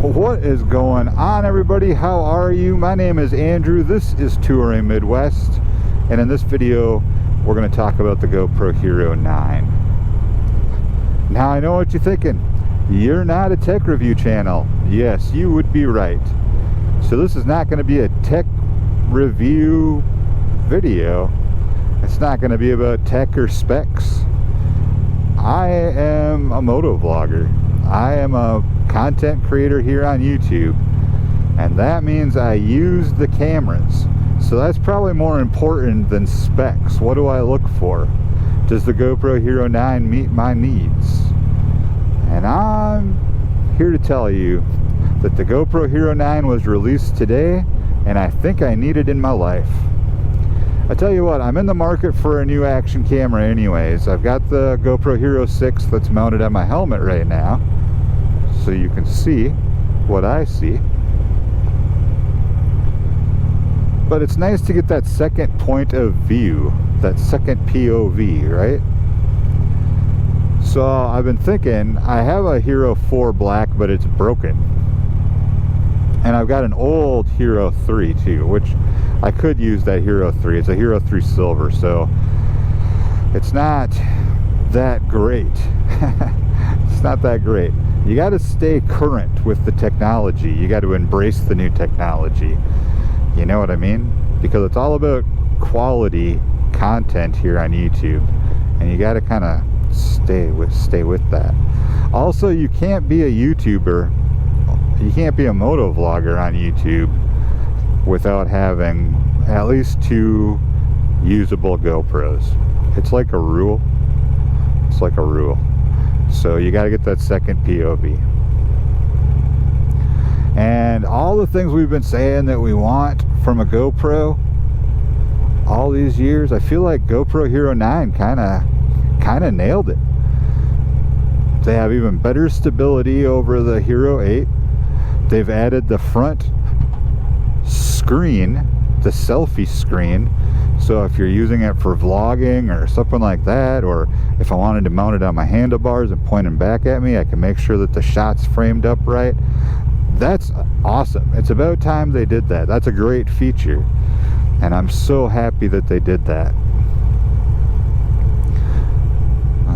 What is going on, everybody? How are you? My name is Andrew. This is Touring Midwest, and in this video we're going to talk about the GoPro HERO9. Now I know what you're thinking. You're not a tech review channel. Yes, you would be right. So this is not going to be a tech review video. It's not going to be about tech or specs. I am a motovlogger. I am a content creator here on YouTube, and that means I use the cameras. So that's probably more important than specs. What do I look for? Does the GoPro HERO9 meet my needs? And I'm here to tell you that the GoPro HERO9 was released today, and I think I need it in my life. I tell you what, I'm in the market for a new action camera anyways. I've got the GoPro HERO6 that's mounted on my helmet right now, so you can see what I see. But it's nice to get that second point of view, that second POV, right? So I've been thinking, I have a HERO4 Black, but it's broken. And I've got an old HERO3 too, which I could use that HERO3. It's a HERO3 Silver, so it's not that great. It's not that great. You got to stay current with the technology. You got to embrace the new technology. You know what I mean? Because it's all about quality content here on YouTube, and you got to kind of stay with that. Also, you can't be a YouTuber, you can't be a motovlogger on YouTube without having at least 2 usable GoPros. It's like a rule. It's like a rule. So you got to get that second POV. And all the things we've been saying that we want from a GoPro all these years, I feel like GoPro HERO9 kind of nailed it. They have even better stability over the HERO8. They've added the front screen, the selfie screen, so if you're using it for vlogging or something like that, or if I wanted to mount it on my handlebars and point them back at me, I can make sure that the shot's framed up right. That's awesome. It's about time they did that. That's a great feature, and I'm so happy that they did that.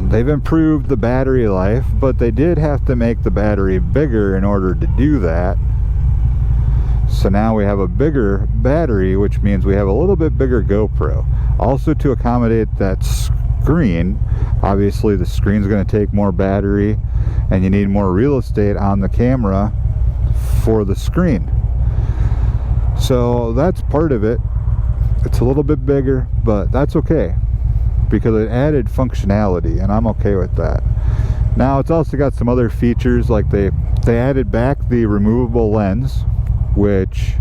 They've improved the battery life, but they did have to make the battery bigger in order to do that. So now we have a bigger battery, which means we have a little bit bigger GoPro. Also, to accommodate that screen, obviously the screen's going to take more battery, and you need more real estate on the camera for the screen. So that's part of it. It's a little bit bigger, but that's okay, because it added functionality, and I'm okay with that. Now it's also got some other features, like they added back the removable lens, which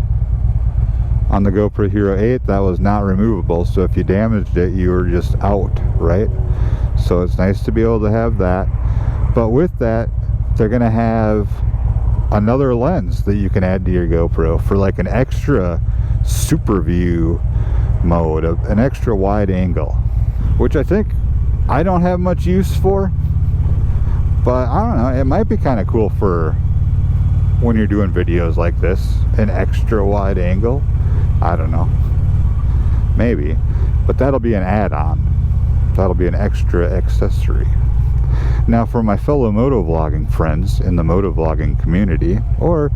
on the GoPro HERO8 that was not removable, so if you damaged it you were just out, right? So it's nice to be able to have that. But with that, they're gonna have another lens that you can add to your GoPro for like an extra super view mode, an extra wide angle, which I think I don't have much use for, but I don't know, it might be kind of cool for when you're doing videos like this, an extra wide angle. I don't know, maybe, but that'll be an add-on. That'll be an extra accessory. Now, for my fellow motovlogging friends in the motovlogging community, or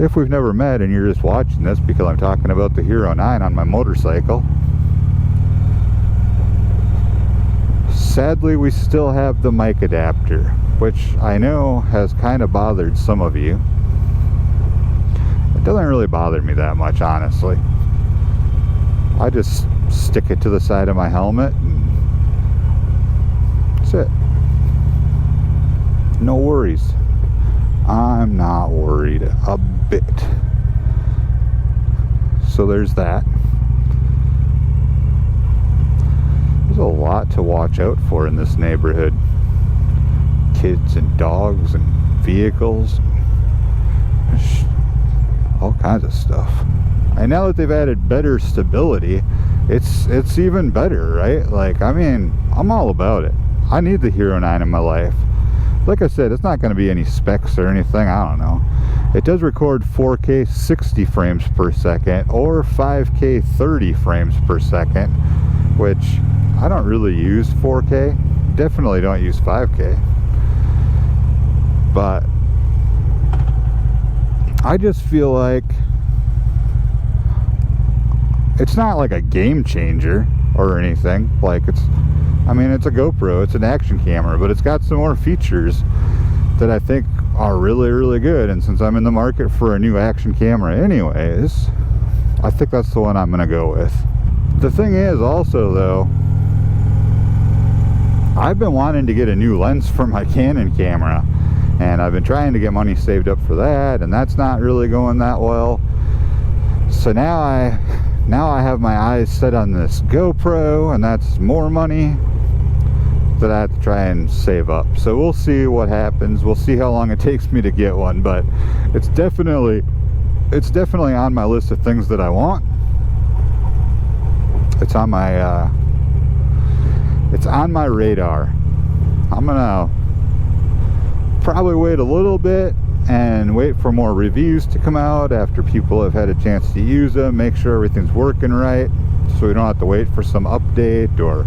if we've never met and you're just watching this because I'm talking about the HERO9 on my motorcycle, sadly we still have the mic adapter, which I know has kind of bothered some of you. It doesn't really bother me that much, honestly. I just stick it to the side of my helmet and that's it. No worries. I'm not worried a bit. So there's that. There's a lot to watch out for in this neighborhood. Kids and dogs and vehicles, all kinds of stuff. And now that they've added better stability, it's even better, right? Like, I mean, I'm all about it. I need the HERO9 in my life. Like I said, it's not going to be any specs or anything, I don't know. It does record 4K 60 frames per second or 5K 30 frames per second, which I don't really use 4K. Definitely don't use 5K. But I just feel like it's not like a game changer or anything. Like I mean, it's a GoPro, it's an action camera, but it's got some more features that I think are really, really good. And since I'm in the market for a new action camera anyways, I think that's the one I'm gonna go with. The thing is also though, I've been wanting to get a new lens for my Canon camera, and I've been trying to get money saved up for that, and that's not really going that well. So now I have my eyes set on this GoPro, and that's more money that I have to try and save up. So we'll see what happens. We'll see how long it takes me to get one, but it's definitely on my list of things that I want. It's on my radar. I'm gonna probably wait a little bit and wait for more reviews to come out after people have had a chance to use them, make sure everything's working right, so we don't have to wait for some update or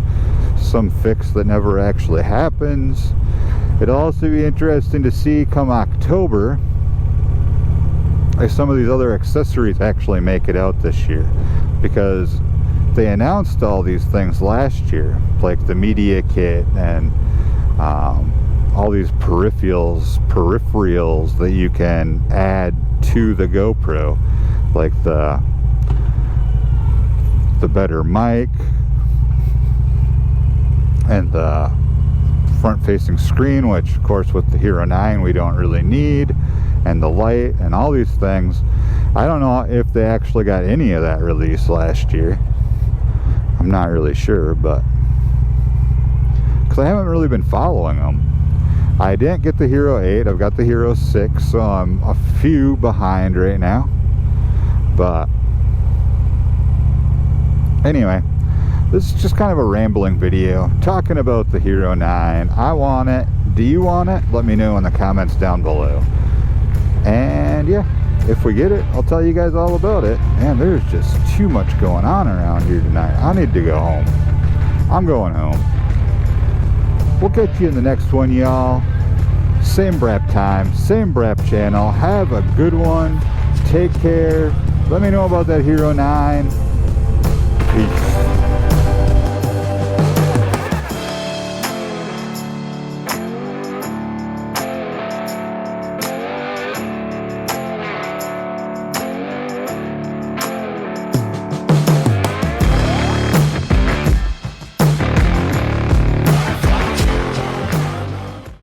some fix that never actually happens. It'll also be interesting to see come October if some of these other accessories actually make it out this year, because they announced all these things last year, like the media kit and all these peripherals that you can add to the GoPro, like the better mic and the front-facing screen, which of course with the HERO9 we don't really need, and the light and all these things. I don't know if they actually got any of that released last year. I'm not really sure, but because I haven't really been following them. I didn't get the HERO8, I've got the HERO6, so I'm a few behind right now. But anyway, this is just kind of a rambling video talking about the HERO9. I want it. Do you want it? Let me know in the comments down below. And yeah, if we get it, I'll tell you guys all about it. And there's just too much going on around here tonight. I need to go home. I'm going home. We'll catch you in the next one, y'all. Same Braaap time, same Braaap channel. Have a good one. Take care. Let me know about that HERO9. Peace.